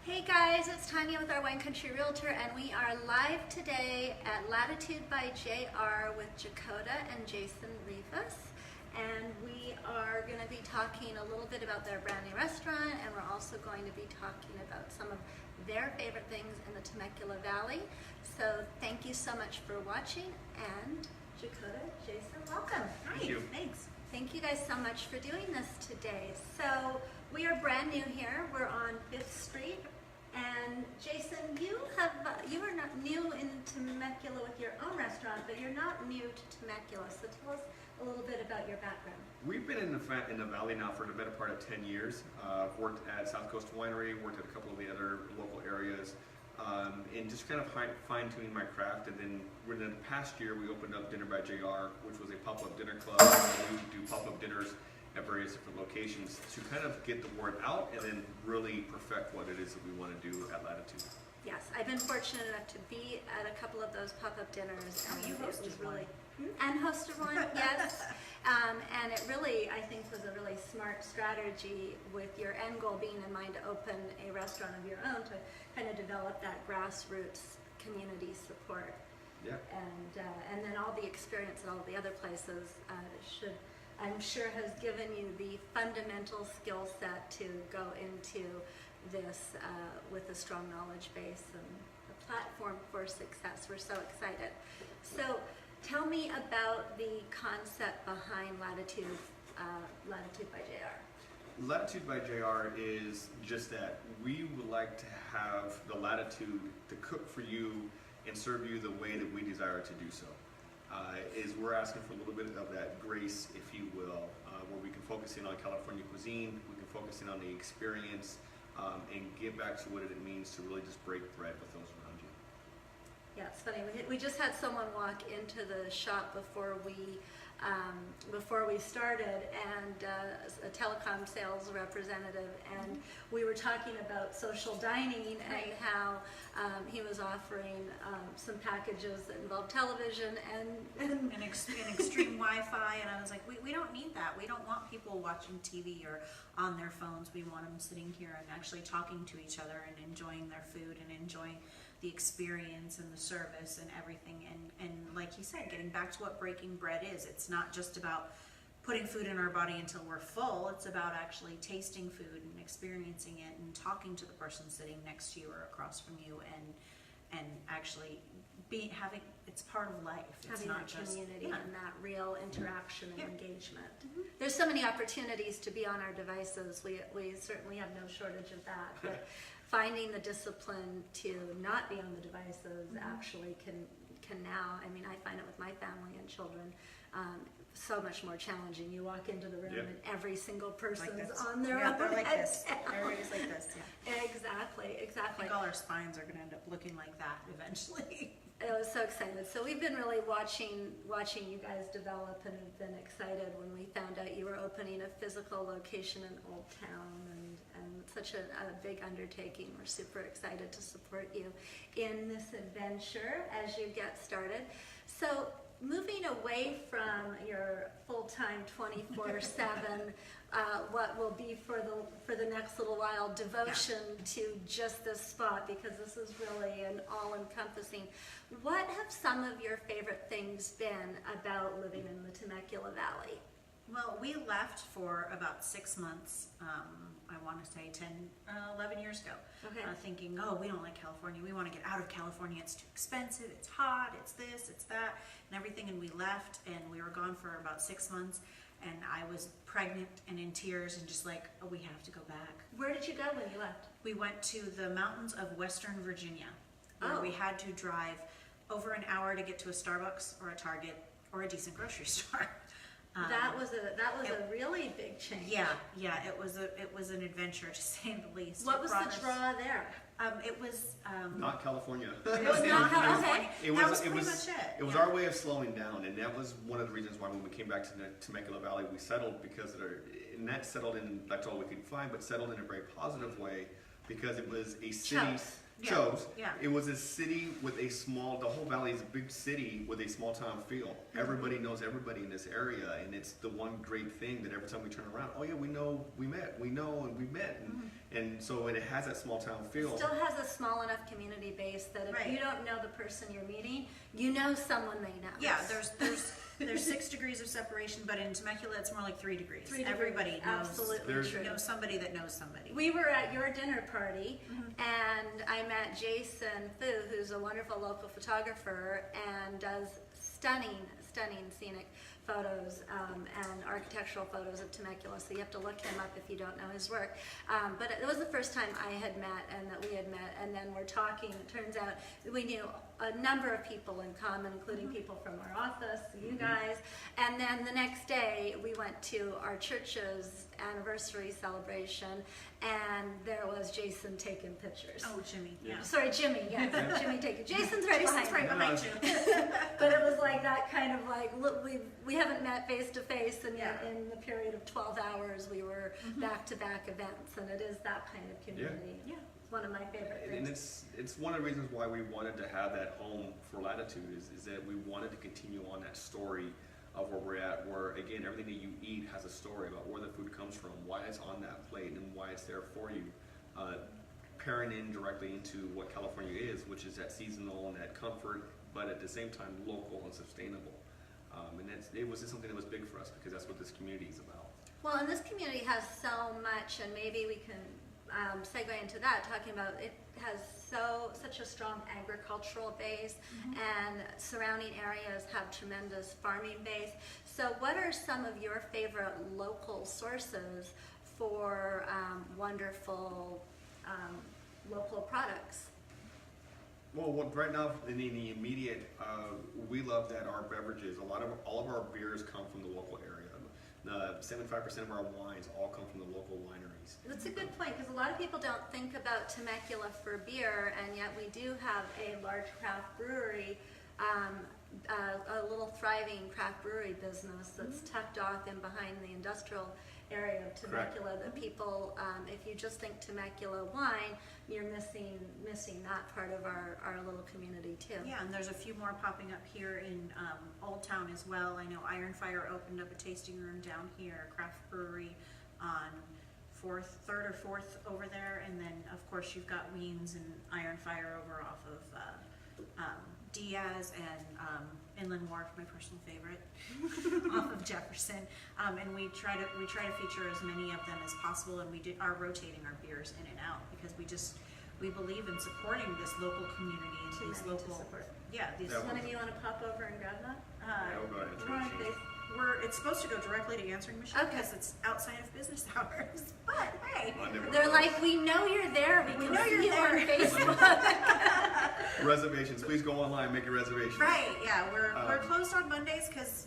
Hey guys, it's Tanya with our Wine Country Realtor, and we are live today at Latitude by JR with Jakota and Jason Rivas. And we are going to be talking a little bit about their brand new restaurant, and we're also going to be talking about some of their favorite things in the Temecula Valley. So thank you so much for watching, and Jakota, Jason, welcome. Thank you. Thanks. Thank you guys so much for doing this today. So we are brand new here. We're on 5th Street. And Jason, you are not new in Temecula with your own restaurant, but you're not new to Temecula. So tell us a little bit about your background. We've been in the valley now for the better part of 10 years. Worked at South Coast Winery, worked at a couple of the other local areas, and just kind of fine-tuning my craft. And then within the past year, we opened up Dinner by JR, which was a pop-up dinner club. We would do pop-up dinners at various different locations to kind of get the word out and then really perfect what it is that we want to do at Latitude. Yes, I've been fortunate enough to be at a couple of those pop-up dinners, and You it was hosted really one. and hosted one, yes. And it really, I think, was a really smart strategy with your end goal being in mind to open a restaurant of your own to kind of develop that grassroots community support. Yeah. And then all the experience at all the other places I'm sure has given you the fundamental skill set to go into this with a strong knowledge base and a platform for success. We're so excited. So tell me about the concept behind Latitude by JR. Latitude by JR is just that we would like to have the latitude to cook for you and serve you the way that we desire to do so. Is we're asking for a little bit of that grace, if you will, where we can focus in on California cuisine, we can focus in on the experience, and get back to what it means to really just break bread with those around you. Yeah, it's funny. We just had someone walk into the shop before we started, and a telecom sales representative, and we were talking about social dining and how he was offering some packages that involved television and extreme Wi-Fi, and I was like, we don't need that. We don't want people watching TV or on their phones. We want them sitting here and actually talking to each other and enjoying their food and enjoying the experience and the service and everything. And like you said, getting back to what breaking bread is. It's not just about putting food in our body until we're full. It's about actually tasting food and experiencing it and talking to the person sitting next to you or across from you, and actually having it's part of life. It's having not that just community and that real interaction and engagement. There's so many opportunities to be on our devices. We certainly have no shortage of that. But finding the discipline to not be on the devices actually can now, I mean, I find it with my family and children, so much more challenging. You walk into the room and every single person's like on their they're own like this. headset. Everybody's like this. Yeah. Exactly. I think all our spines are going to end up looking like that eventually. I was so excited. So we've been really watching you guys develop, and have been excited when we found out you were opening a physical location in Old Town, and such a big undertaking. We're super excited to support you in this adventure as you get started. So moving away from your full-time 24/7, what will be for the next little while devotion to just this spot, because this is really an all-encompassing. What have some of your favorite things been about living in the Temecula Valley? Well, we left for about 6 months, I want to say 11 years ago, thinking, oh, we don't like California. We want to get out of California. It's too expensive. It's hot. It's this, it's that, and everything. And we left, and we were gone for about 6 months, and I was pregnant and in tears and just like, oh, we have to go back. Where did you go when you left? We went to the mountains of Western Virginia, where we had to drive over an hour to get to a Starbucks or a Target or a decent grocery store. That was a really big change. Yeah, it was an adventure, to say the least. What was the draw there? It was Not California. It was not California. That was pretty much it. It was our way of slowing down, and that was one of the reasons why when we came back to the Temecula Valley, we settled, because and that settled in, that's all we could find, but settled in a very positive way, because it was a city. It was a city with the whole valley is a big city with a small town feel. Everybody knows everybody in this area, and it's the one great thing that every time we turn around, oh yeah, we know, we met, and And so it has that small town feel. It still has a small enough community base that if Right. you don't know the person you're meeting, you know someone they know. Yeah, there's 6 degrees of separation, but in Temecula it's more like 3 degrees. 3 degrees, Everybody knows, absolutely true. knows somebody that knows somebody. We were at your dinner party, and I met Jason Fu, who's a wonderful local photographer and does stunning scenic photos and architectural photos of Temecula. So you have to look him up if you don't know his work. But it was the first time I had met and that we had met, and then we're talking. It turns out we knew a number of people in common, including people from our office, you guys. And then the next day we went to our church's anniversary celebration, and there was Jason taking pictures. Oh, Jimmy, yeah. Sorry, Jimmy, yes. Jimmy taking. Jason's right Jason's right behind me. behind you. But it was like that kind of like, look, we haven't met face to face, and yet Yeah. in the period of 12 hours we were back to back events, and it is that kind of community. Yeah. It's one of my favorite And things. it's one of the reasons why we wanted to have that home for Latitude is that we wanted to continue on that story of where we're at, where again everything that you eat has a story about where the food comes from, why it's on that plate, and why it's there for you. Pairing in directly into what California is, which is that seasonal and that comfort, but at the same time local and sustainable. And it was just something that was big for us because that's what this community is about. Well, and this community has so much, and maybe we can segue into that, talking about it has such a strong agricultural base, and surrounding areas have tremendous farming base. So what are some of your favorite local sources for wonderful local products? Well, right now in the immediate, we love that our beverages, all of our beers come from the local area. 75% of our wines all come from the local wineries. That's a good point, because a lot of people don't think about Temecula for beer, and yet we do have a large craft brewery, a little thriving craft brewery business that's tucked off in behind the industrial area of Temecula. That people, if you just think Temecula wine, you're missing that part of our little community too. Yeah, and there's a few more popping up here in Old Town as well. I know Iron Fire opened up a tasting room down here, a craft brewery on 3rd or 4th over there, and then of course you've got Weens and Iron Fire over off of Diaz and Inland Wharf, my personal favorite, off of Jefferson. And we try to feature as many of them as possible, and we are rotating our beers in and out because we believe in supporting this local community and Too these many to local support. these Yeah. One of you want to pop over and grab that? Yeah, we'll go ahead and We're on change. face- it's supposed to go directly to answering machine Okay. because it's outside of business hours. But hey, They're like, we know you're there. We know can you're see you on there." Facebook. Reservations, please go online, make your reservations. right? Yeah, we're Um, closed on Mondays because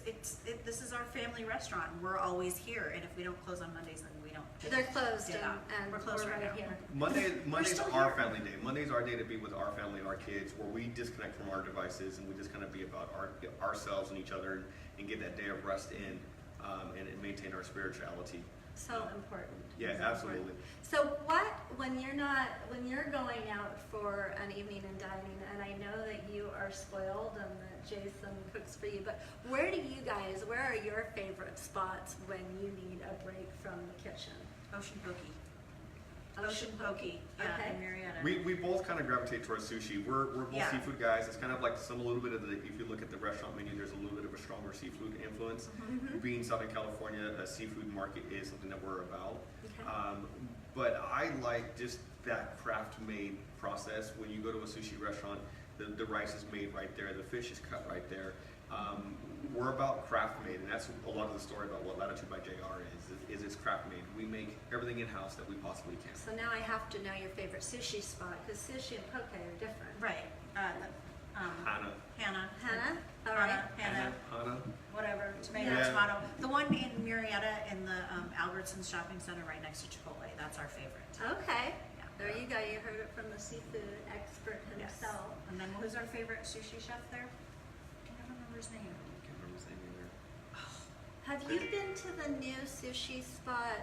this is our family restaurant. We're always here, and if we don't close on Mondays, then we don't. They're closed, Yeah. and We're closed right now. here. Monday's still our here. family day. Monday's our day to be with our family and our kids, where we disconnect from our devices and we just kind of be about ourselves and each other and get that day of rest in and maintain our spirituality. So important. Yeah, It's absolutely. important. So when you're going out for an evening and dining, and I know that you are spoiled and that Jason cooks for you, but where are your favorite spots when you need a break from the kitchen? Ocean Pokey. Ocean Pokey. Yeah, Okay. in Marietta. We both kind of gravitate towards sushi. We're both Yeah. seafood guys. It's kind of like a little bit of if you look at the restaurant menu, there's a little bit of a stronger seafood influence. Being Southern California, a seafood market is something that we're about. Okay. But I like just that craft made process. When you go to a sushi restaurant, the rice is made right there, the fish is cut right there. We're about craft made, and that's a lot of the story about what Latitude by JR is it's craft made. We make everything in-house that we possibly can. So now I have to know your favorite sushi spot, because sushi and poke are different. Right. Hana. Hannah. Hannah? All right. Hannah. Hana. Whatever. Tomato. Yeah. Tomato. The one in Marietta in the Albertsons Shopping Center right next to Chipotle. That's our favorite. Okay. Yeah. There you go. You heard it from the seafood expert Yes. himself. And then who's our favorite sushi chef there? I don't remember his name. I can't remember his name either. Have you been to the new sushi spot?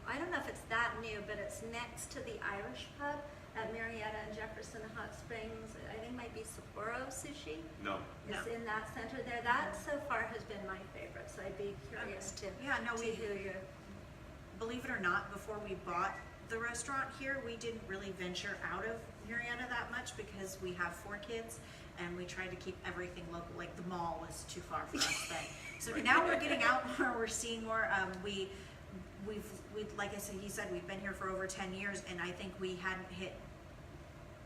I don't know if it's that new, but it's next to the Irish pub at Marietta and Jefferson Hot Springs. I think it might be Sapporo Sushi. No. It's No. in that center there. That so far has been my favorite, so I'd be curious to Yeah, no, hear your. Believe it or not, before we bought the restaurant here, we didn't really venture out of Murrieta that much because we have 4 kids and we tried to keep everything local. Like the mall was too far for us then. So now we're getting out more, we're seeing more. We've like I said, he said we've been here for over 10 years, and I think we hadn't hit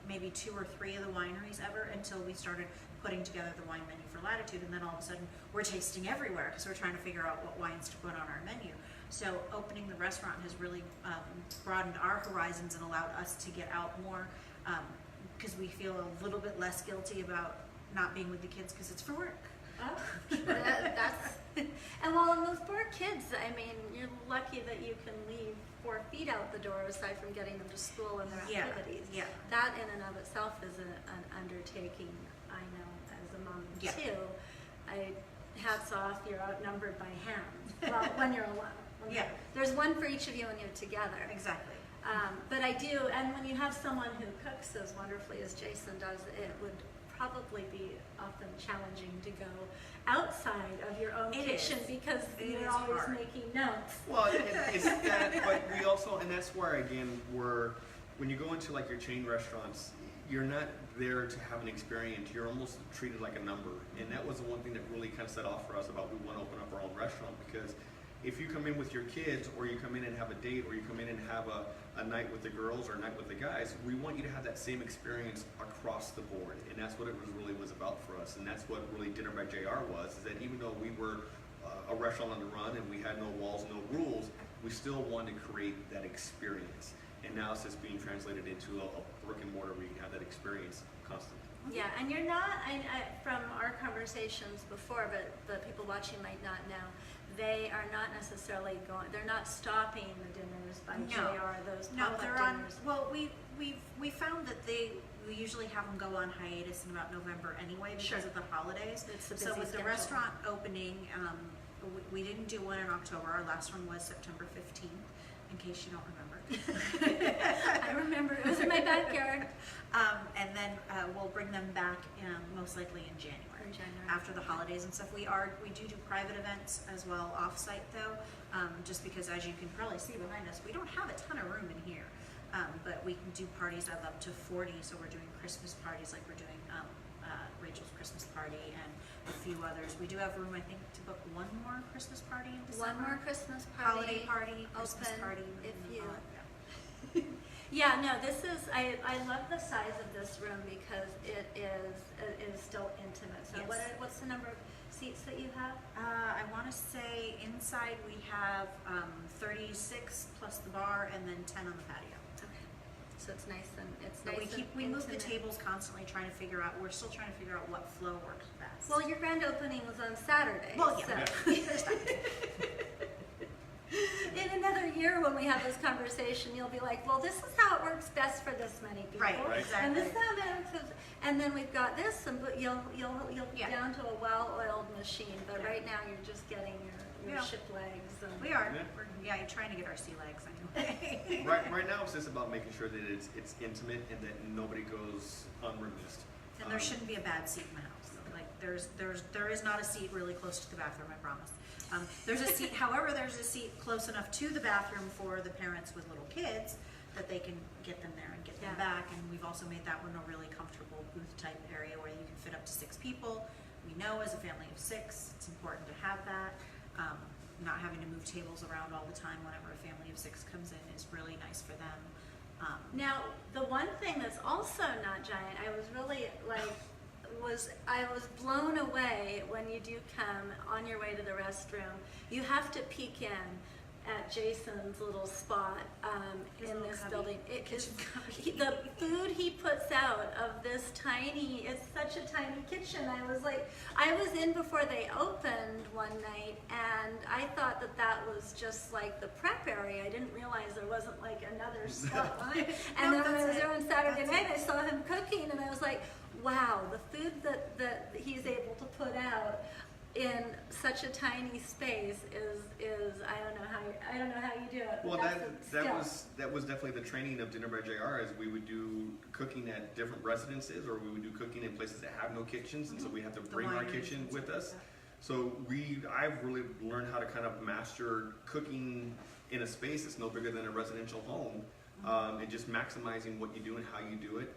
maybe 2 or 3 of the wineries ever until we started putting together the wine menu for Latitude, and then all of a sudden we're tasting everywhere because we're trying to figure out what wines to put on our menu. So opening the restaurant has really broadened our horizons and allowed us to get out more because we feel a little bit less guilty about not being with the kids because it's for work. Oh, that's and well, and those 4 kids, I mean, you're lucky that you can leave 4 feet out the door aside from getting them to school and their activities. Yeah. That in and of itself is an undertaking. I know as a mom too. Hats off, you're outnumbered by hand. Well, when you're alone. There's one for each of you when you're together. Exactly. But I do, and when you have someone who cooks as wonderfully as Jason does, it would probably be often challenging to go outside of your own kitchen because you're always making notes. Well, it's that, but we also, and that's where again, when you go into like your chain restaurants, you're not there to have an experience, you're almost treated like a number. And that was the one thing that really kind of set off for us about we want to open up our own restaurant, because if you come in with your kids, or you come in and have a date, or you come in and have a night with the girls or a night with the guys, we want you to have that same experience across the board. And that's what it really was about for us. And that's what really Dinner by JR was, is that even though we were a restaurant on the run and we had no walls, no rules, we still wanted to create that experience. And now it's just being translated into a brick and mortar where you can have that experience constantly. Yeah, and you're not, from our conversations before, but the people watching might not know, they are not necessarily going, they're not stopping the dinners by JR, those pop-up dinners. Well, we found that we usually have them go on hiatus in about November anyway because of the holidays. It's a busy so with schedule. the restaurant opening, we didn't do one in October. Our last one was September 15th, in case you don't remember. I remember, it was in my backyard. And then we'll bring them back most likely in January. After the holidays and stuff. We do private events as well off-site though, just because as you can probably see behind us, we don't have a ton of room in here, but we can do parties of up to 40. So we're doing Christmas parties, like we're doing Rachel's Christmas party and a few others. We do have room, I think, to book one more Christmas party in December. One more Christmas party. Holiday party, Christmas open party. if you. Yeah, no, this is, I love the size of this room because it is still intimate. So Yes. what's the number of seats that you have? I want to say inside we have 36 plus the bar and then 10 on the patio. Okay. So it's nice and But we move the intimate. tables constantly trying to figure out, we're still trying to figure out what flow works best. Well, your grand opening was on Saturday. Well, yeah. So. In another year when we have this conversation, you'll be like, well, this is how it works best for this many people. Right, And exactly. this is how and then we've got this, and you'll be down to a well-oiled machine. But right now, you're just getting your ship legs. And We are. Yeah. We're trying to get our sea legs anyway. Right now, it's just about making sure that it's intimate and that nobody goes unremissed. And there shouldn't be a bad seat in the house. Like there is not a seat really close to the bathroom, I promise. There's a seat, however, there's a seat close enough to the bathroom for the parents with little kids that they can get them there and get them back. And we've also made that one a really comfortable booth type area where you can fit up to 6 people. We know as a family of 6, it's important to have that. Not having to move tables around all the time whenever a family of 6 comes in is really nice for them. Now, the one thing that's also not giant, I was really I was blown away when you do come on your way to the restroom. You have to peek in at Jason's little spot in this building. It is the food he puts out of this tiny. It's such a tiny kitchen. I was in before they opened one night, and I thought that was just like the prep area. I didn't realize there wasn't like another spot. And then when I was there on Saturday night, I saw him cooking, and I was like, wow, the food that he's able to put out in such a tiny space is I don't know how you do it. Well, that was definitely the training of Dinner by JR. Is we would do cooking at different residences, or we would do cooking in places that have no kitchens, and so we have to bring our kitchen with us. So I've really learned how to kind of master cooking in a space that's no bigger than a residential home. and just maximizing what you do and how you do it.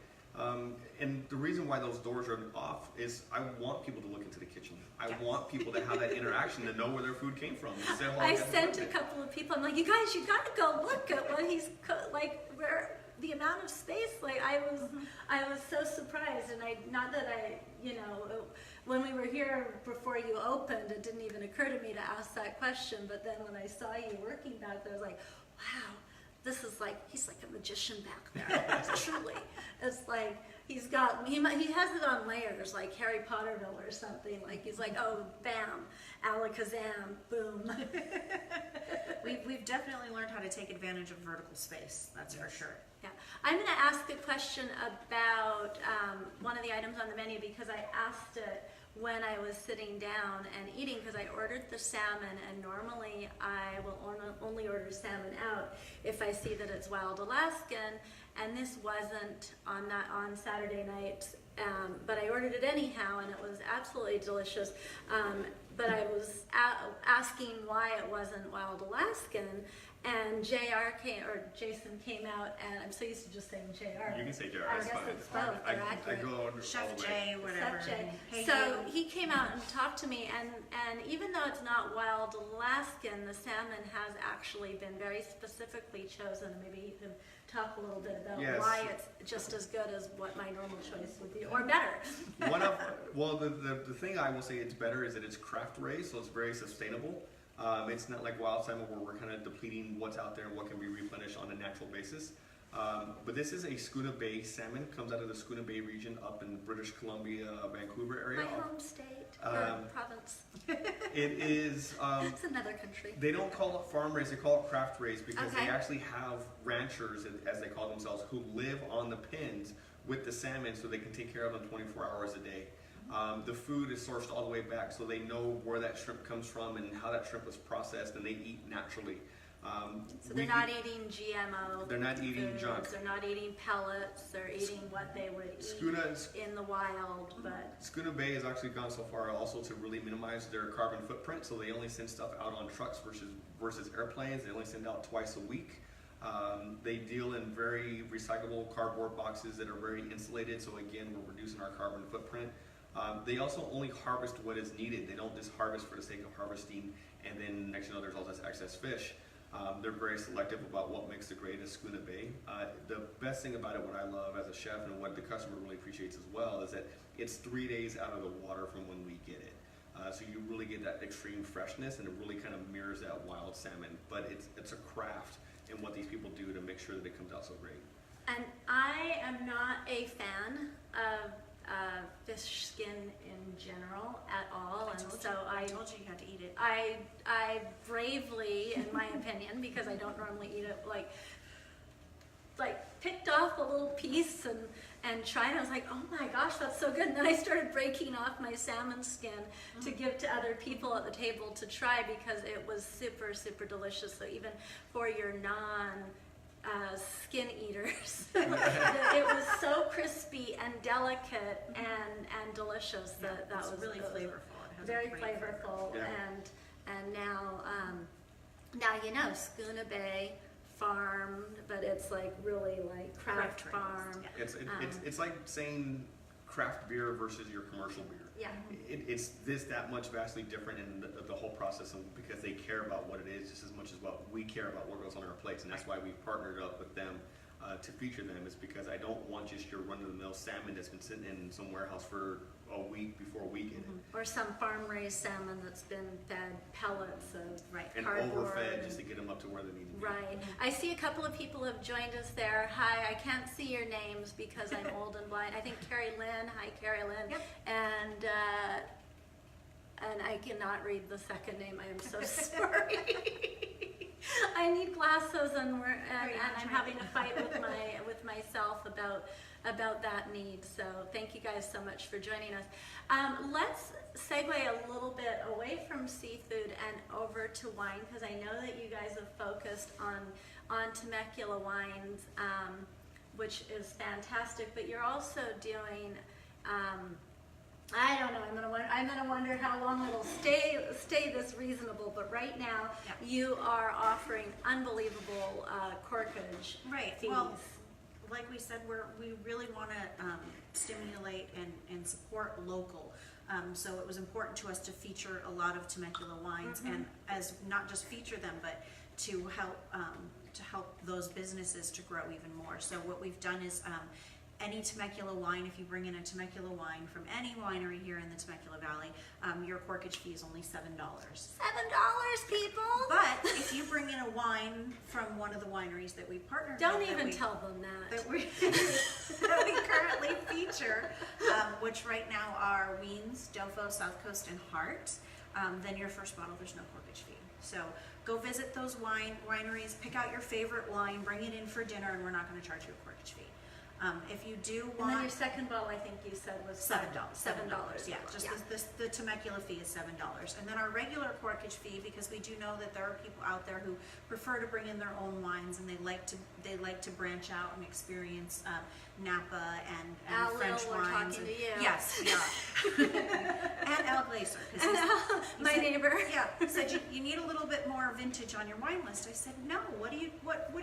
And the reason why those doors are off is I want people to look into the kitchen. I want people to have that interaction to know where their food came from. I sent a couple of people. I'm like, you guys, you got to go look at what he's like where the amount of space. Like I was so surprised, and not that I, when we were here before you opened, it didn't even occur to me to ask that question. But then when I saw you working back there, I was like, wow. This is he's like a magician back there. Truly, it's like he has it on layers, like Harry Potterville or something. Like he's like, oh, bam, alakazam, boom. We've definitely learned how to take advantage of vertical space. That's for sure. Yeah, I'm going to ask a question about one of the items on the menu because I asked it when I was sitting down and eating because I ordered the salmon, and normally I will only order salmon out if I see that it's wild Alaskan, and this wasn't on Saturday night, but I ordered it anyhow, and it was absolutely delicious. But I was asking why it wasn't wild Alaskan, and Jason came out, and I'm so used to just saying JR. You can say JR, I it's guess fine. it's both. They're accurate. I go under Chef all the J, way. whatever. Chef J. Hey, So he came out and talked to me, and even though it's not wild Alaskan, the salmon has actually been very specifically chosen. Maybe you can talk a little bit about Yes. why it's just as good as what my normal choice would be, or better. The thing I will say it's better is that it's craft raised, so it's very sustainable. It's not like wild salmon where we're kind of depleting what's out there and what can be replenished on a natural basis. But this is a Schooner Bay salmon, comes out of the Schooner Bay region up in the British Columbia, Vancouver area. My home state, or province. It is... It's another country. They don't call it farm raised, they call it craft raised because Okay. they actually have ranchers, as they call themselves, who live on the pens with the salmon so they can take care of them 24 hours a day. The food is sourced all the way back, so they know where that shrimp comes from and how that shrimp was processed, and they eat naturally. So they're not eating GMO. They're not eating foods, junk. They're not eating pellets. They're eating what they would eat in the wild. But Schooner Bay has actually gone so far also to really minimize their carbon footprint, so they only send stuff out on trucks versus airplanes. They only send out twice a week. They deal in very recyclable cardboard boxes that are very insulated, so again, we're reducing our carbon footprint. They also only harvest what is needed. They don't just harvest for the sake of harvesting, and then next there's all this excess fish. They're very selective about what makes the greatest Schooner Bay. The best thing about it, what I love as a chef and what the customer really appreciates as well, is that it's 3 days out of the water from when we get it. So you really get that extreme freshness, and it really kind of mirrors that wild salmon. But it's a craft in what these people do to make sure that it comes out so great. And I am not a fan of fish skin in general at all, and so I told you had to eat it. I bravely, in my opinion, because I don't normally eat it, like picked off a little piece and tried it. I was like, oh my gosh, that's so good. And then I started breaking off my salmon skin to give to other people at the table to try because it was super, super delicious. So even for your skin eaters. It was so crispy and delicate and delicious. That was really flavorful. It has very a great flavorful. Yeah. And now Schooner Bay farmed, but it's like really like craft farm. Yeah. It's like saying craft beer versus your commercial beer. Yeah. It's that much vastly different in the whole process, because they care about what it is just as much as what we care about what goes on our plates, and that's why we partnered up with them to feature them. Is because I don't want just your run-of-the-mill salmon that's been sitting in some warehouse for a week before we get it. Or some farm-raised salmon that's been fed pellets of And cardboard. overfed just to get them up to where they need to be. Right. I see a couple of people have joined us there. Hi, I can't see your names because I'm old and blind. I think Carrie Lynn. Hi, Carrie Lynn. Yep. And I cannot read the second name. I am so sorry. I need glasses, and I'm having a fight with myself about that need. So thank you guys so much for joining us. Let's segue a little bit away from seafood and over to wine, because I know that you guys have focused on Temecula wines, which is fantastic. But you're also doing I don't know. I'm gonna wonder how long it'll stay this reasonable. But right now, Yeah. you are offering unbelievable corkage Right. fees. Well, like we said, we really want to stimulate and support local. So it was important to us to feature a lot of Temecula wines, and as not just feature them, but to help those businesses to grow even more. So what we've done is any Temecula wine, if you bring in a Temecula wine from any winery here in the Temecula Valley, your corkage fee is only $7. $7, people. But if you bring in a wine from one of the wineries that we partnered Don't with, even tell them that. that we currently feature, which right now are Weens, Dofo, South Coast, and Hart, then your first bottle, there's no corkage fee. So go visit those wineries, pick out your favorite wine, bring it in for dinner, and we're not going to charge you a corkage fee. If you do And then your want second bottle, I think you said was $7. $7. Yeah, just the Temecula fee is $7, and then our regular corkage fee, because we do know that there are people out there who prefer to bring in their own wines, and they like to branch out and experience Napa and Al French Lil, we're wines. talking to you. Yes, we are. And Al Glaser, 'cause he My said- neighbor. Yeah, he said you need a little bit more vintage on your wine list. I said, no. What do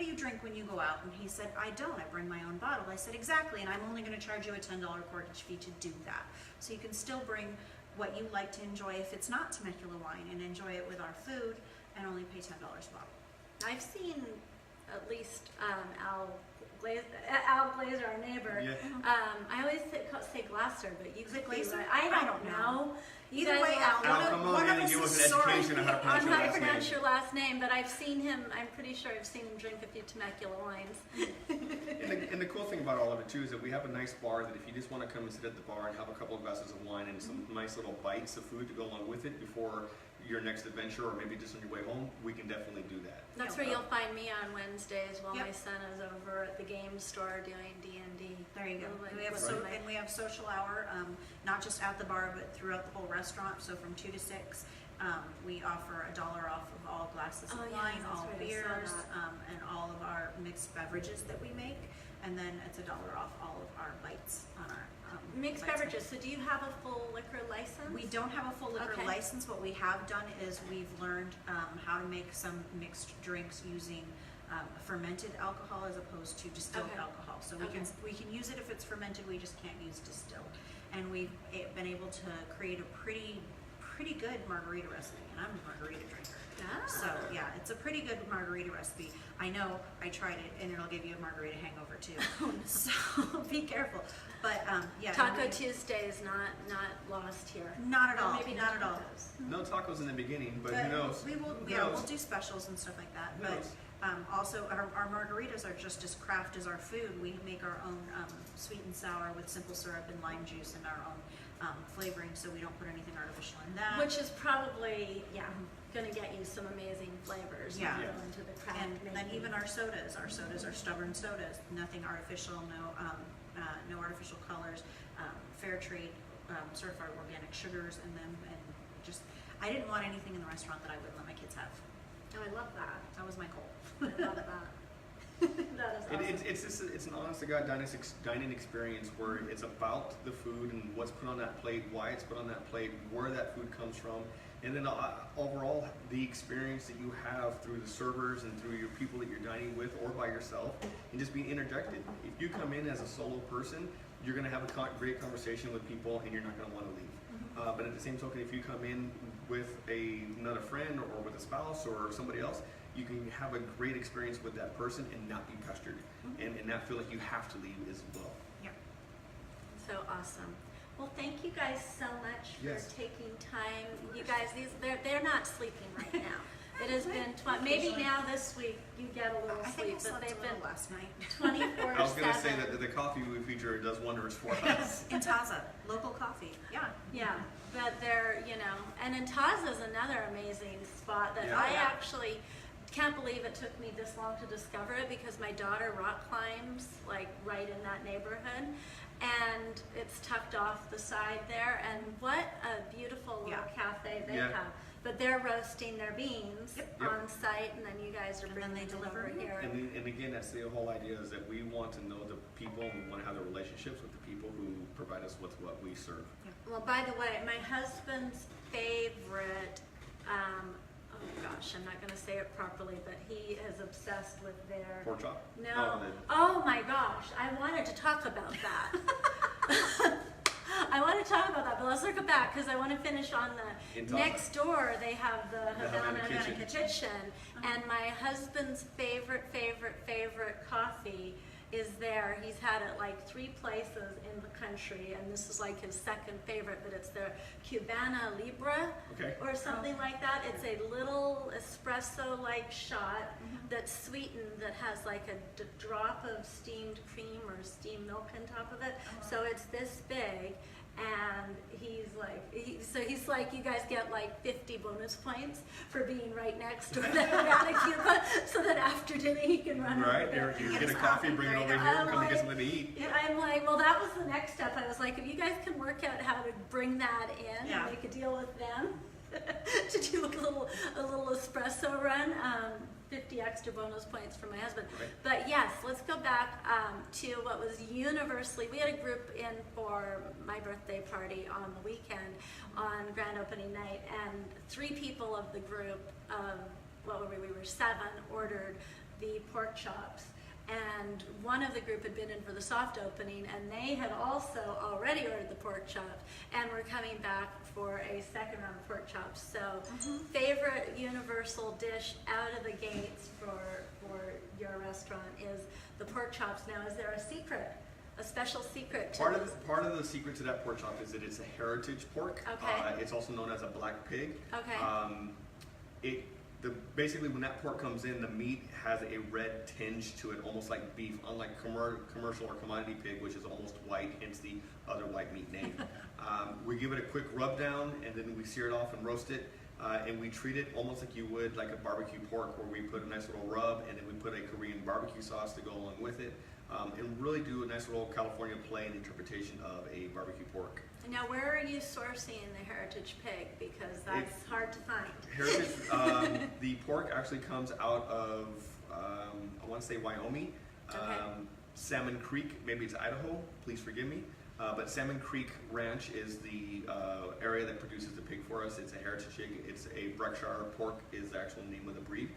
you drink when you go out? And he said, I don't. I bring my own bottle. I said, exactly, and I'm only going to charge you a $10 corkage fee to do that. So you can still bring what you like to enjoy if it's not Temecula wine, and enjoy it with our food, and only pay $10 a bottle. I've seen at least Al Glaser, our neighbor. Yeah. I always say Glasser, but you Is it could be Glaser? right. I don't know. You Either guys way, will Al, have to- Al, come one on of in and us give us is an sorry. education on how to pronounce on your how to last pronounce name. your last name, but I've seen him. I'm pretty sure I've seen him drink a few Temecula wines. And the cool thing about all of it too is that we have a nice bar that if you just want to come and sit at the bar and have a couple of glasses of wine and some nice little bites of food to go along with it before your next adventure, or maybe just on your way home, we can definitely do that. That's Yeah. where you'll find me on Wednesdays while Yep. my son is over at the game store doing D&D. There you go. Little, And we have little and we have social hour, not just at the bar, but throughout the whole restaurant. So from 2 to 6, we offer $1 off of all glasses of Oh, yeah, wine, that's all right, I saw beers, that. and all of our mixed beverages that we make. And then it's $1 off all of our bites on our Mixed bites. beverages. So do you have a full liquor license? We don't have a full liquor Okay. license. What we have done is we've learned how to make some mixed drinks using fermented alcohol as opposed to distilled Okay. alcohol. So we Okay. we can use it if it's fermented. We just can't use distilled. And we've been able to create a pretty good margarita recipe. And I'm a margarita drinker. Ah. So yeah, it's a pretty good margarita recipe. I know, I tried it, and it'll give you a margarita hangover too. So be careful. But yeah. Taco we- Tuesday is not lost here. Not at Or all. maybe no Not at all. tacos. No tacos in the beginning, but who knows? We will, Who yeah, knows? we'll do specials and stuff like that. Who But knows? also, our margaritas are just as craft as our food. We make our own sweet and sour with simple syrup and lime juice and our own flavoring, so we don't put anything artificial in that. Which is probably, going to get you some amazing flavors. Yeah. When you Yeah. go into the craft And then making. even our sodas are stubborn sodas, nothing artificial, no artificial colors, fair trade, certified organic sugars in them, and just, I didn't want anything in the restaurant that I wouldn't let my kids have. Oh, I love that. That was my goal. I love that. That is awesome. It's an honest to God dining experience where it's about the food and what's put on that plate, why it's put on that plate, where that food comes from, and then overall the experience that you have through the servers and through your people that you're dining with or by yourself, and just being interjected. If you come in as a solo person, you're going to have a great conversation with people and you're not going to want to leave. But at the same token, if you come in with another friend or with a spouse or somebody else, you can have a great experience with that person and not be pestered and not feel like you have to leave as well. Yeah. So awesome. Well, thank you guys so much for Yes. taking time. You guys, they're not sleeping right now. It has been maybe now this week you get a little I sleep, think I but slept they've a been little last night. 24/7. I was going to say that the coffee we feature does wonders for us. In Taza, local coffee. Yeah. Yeah, but they're, and Taza is another amazing spot that Yeah. I Yeah. actually can't believe it took me this long to discover it, because my daughter rock climbs like right in that neighborhood, and it's tucked off the side there, and what a beautiful little Yeah. cafe they Yeah. have. But they're roasting their beans Yep. Yep. on site, and then you guys are And then bringing they them deliver over them. here. And again, that's the whole idea, is that we want to know the people people, and we want to have the relationships with the people who provide us with what we serve. Well, by the way, my husband's favorite, oh gosh, I'm not going to say it properly, but he is obsessed with their... Pork chop? No. Oh, Oh my gosh, I wanted to talk about that. I want to talk about that, but let's circle back because I want to finish on the In Tahoe. next door. They have the Havana Havana Kitchen. Kitchen, and my husband's favorite coffee is there. He's had it like 3 places in the country, and this is like his second favorite, but it's their Cubana Libre Okay. or something like that. It's a little espresso-like shot that's sweetened, that has like a drop of steamed cream or steamed milk on top of it. So it's this big, and he's like, you guys get like 50 bonus points for being right next door to the Havana Cuba, so that after dinner he can run Right, over there. you get a coffee, bring it over here, I'm come and get like- something to eat. And I'm like, well, that was the next step. I was like, if you guys can work out how to bring that in Yeah. and make a deal with them to do a little espresso run, 50 extra bonus points for my husband. Right. But yes, let's go back to what was universally, we had a group in for my birthday party on the weekend on grand opening night, and 3 people of the group, what were we were 7, ordered the pork chops. And one of the group had been in for the soft opening, and they had also already ordered the pork chops, and were coming back for a second round of pork chops. So, favorite universal dish out of the gates for your restaurant is the pork chops. Now, is there a secret, a special secret to this? Part of the secret to that pork chop is that it's a heritage pork. Okay. It's also known as a black pig. Okay. Basically, when that pork comes in, the meat has a red tinge to it, almost like beef, unlike commercial or commodity pig, which is almost white, hence the other white meat name. We give it a quick rub down, and then we sear it off and roast it, and we treat it almost like you would like a barbecue pork, where we put a nice little rub, and then we put a Korean barbecue sauce to go along with it, and really do a nice little California plain interpretation of a barbecue pork. Now, where are you sourcing the heritage pig? Because that's hard to find. Heritage, the pork actually comes out of, I want to say Wyoming, Okay. Salmon Creek, maybe it's Idaho, please forgive me. But Salmon Creek Ranch is the area that produces the pig for us. It's a heritage pig. It's a Berkshire pork is the actual name of the breed.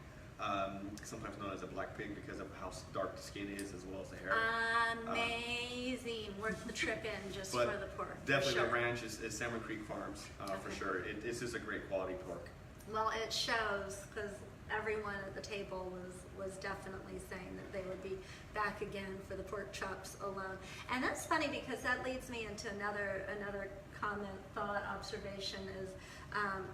Sometimes known as a black pig because of how dark the skin is as well as the hair. Amazing. Worth the trip in just for But the pork. for Definitely sure. the ranch is Salmon Creek Farms for Okay. sure. This is a great quality pork. Well, it shows, because everyone at the table was definitely saying that they would be back again for the pork chops alone. And that's funny, because that leads me into another comment, thought, observation is,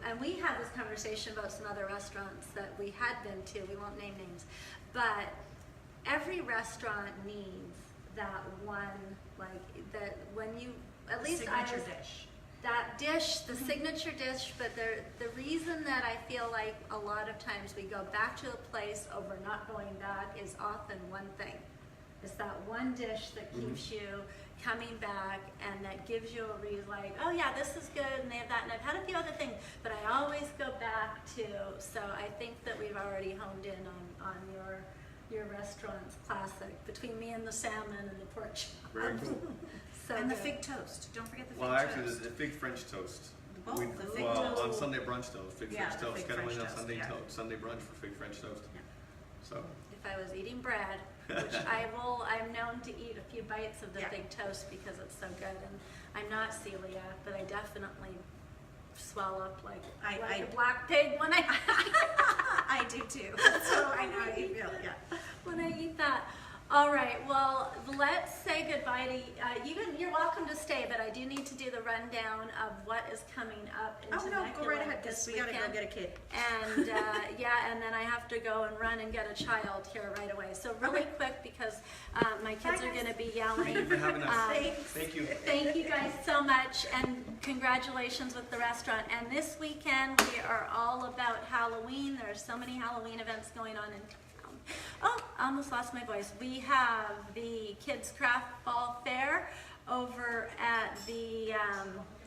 and we had this conversation about some other restaurants that we had been to, we won't name names, but every restaurant needs that one, like, that when you, at least Signature I was, dish. that dish, the signature dish, but the reason that I feel like a lot of times we go back to a place over not going back is often one thing. It's that one dish that keeps you coming back, and that gives you a reason, like, oh yeah, this is good, and they have that, and I've had a few other things, but I always go back to, so I think that we've already honed in on your restaurant's classic, between me and the salmon and the pork chop. Very cool. So And the good. fig toast. Don't forget the fig Well, toast. actually, there's the fig French toast. Both, the fig well, toast. on Sunday brunch toast, fig Yeah, French the toast. fig Kind of French went on toast, Sunday brunch for fig French toast. Yeah. So If I was eating bread, which I'm known to eat a few bites of the Yeah. fig toast because it's so good, and I'm not celiac, but I definitely swell up like I- a black pig when I I do too. So I know how you feel. Yeah. when I eat that. All right, well, let's say goodbye to you. You're welcome to stay, but I do need to do the rundown of what is coming up in Oh no, go Temecula right ahead. this We gotta go weekend. get a kid. And yeah, and then I have to go and run and get a child here right away. So really Okay. quick, because my kids Bye, are guys. going to be yelling. thank you for having us. Thanks. Thank you. Thank you guys so much, and congratulations with the restaurant. And this weekend we are all about Halloween. There are so many Halloween events going on in town. Oh, I almost lost my voice. We have the Kids Craft Ball Fair over at the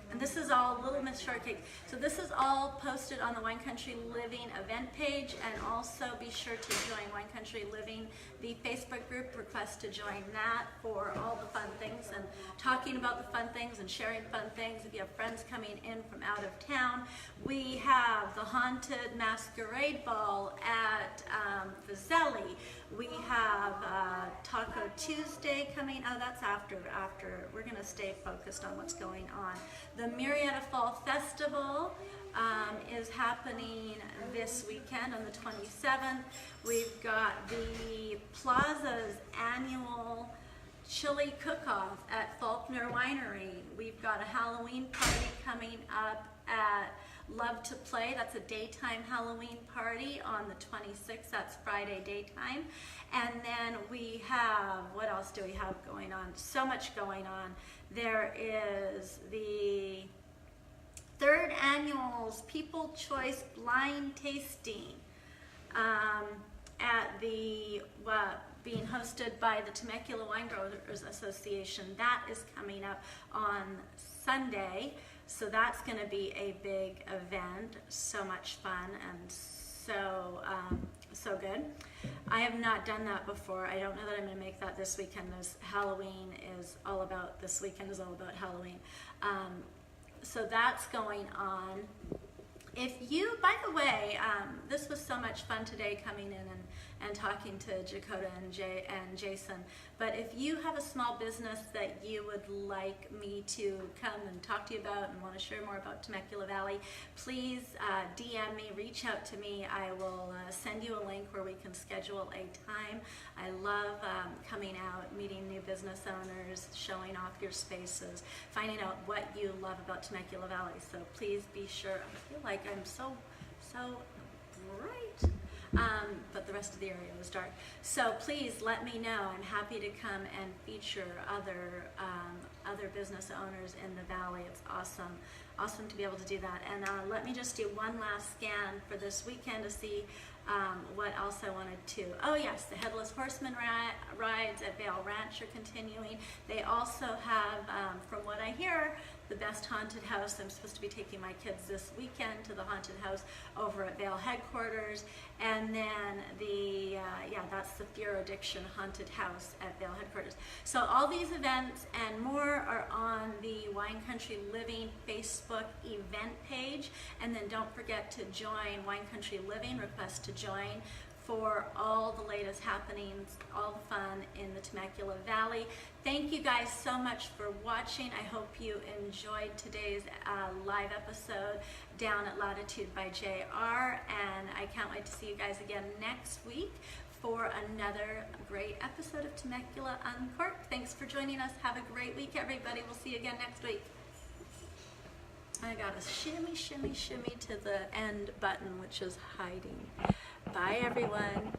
And this is all Little Miss Shortcake. So this is all posted on the Wine Country Living event page, and also be sure to join Wine Country Living, the Facebook group. Request to join that for all the fun things and talking about the fun things and sharing fun things. If you have friends coming in from out of town, we have the Haunted Masquerade Ball at Fazeli. We have Taco Tuesday coming. Oh, that's after. We're going to stay focused on what's going on. The Murrieta Fall Festival is happening this weekend on the 27th. We've got the Plaza's annual chili cook-off at Faulkner Winery. We've got a Halloween party coming up at Love to Play. That's a daytime Halloween party on the 26th. That's Friday daytime. And then we have, what else do we have going on? So much going on. There is the 3rd annual People Choice Blind Tasting at the being hosted by the Temecula Wine Growers Association. That is coming up on Sunday. So that's going to be a big event. So much fun and so good. I have not done that before. I don't know that I'm going to make that this weekend. This weekend is all about Halloween. So that's going on. If you, by the way, this was so much fun today coming in and talking to Jakota and Jason. But if you have a small business that you would like me to come and talk to you about and want to share more about Temecula Valley, please DM me, reach out to me. I will send you a link where we can schedule a time. I love coming out, meeting new business owners, showing off your spaces, finding out what you love about Temecula Valley. So please be sure. I feel like I'm so bright. But the rest of the area was dark. So please let me know. I'm happy to come and feature other business owners in the valley. It's awesome to be able to do that. And let me just do one last scan for this weekend to see what else I wanted to. Oh yes, the Headless Horseman rides at Vale Ranch are continuing. They also have, from what I hear, the best haunted house. I'm supposed to be taking my kids this weekend to the haunted house over at Vale headquarters. And then that's the Fear Addiction Haunted House at Vale headquarters. So all these events and more are on the Wine Country Living Facebook event page. And then don't forget to join Wine Country Living, request to join for all the latest happenings, all the fun in the Temecula Valley. Thank you guys so much for watching. I hope you enjoyed today's live episode down at Latitude by JR, and I can't wait to see you guys again next week for another great episode of Temecula Uncorked. Thanks for joining us. Have a great week, everybody. We'll see you again next week. I got a shimmy to the end button, which is hiding. Bye, everyone.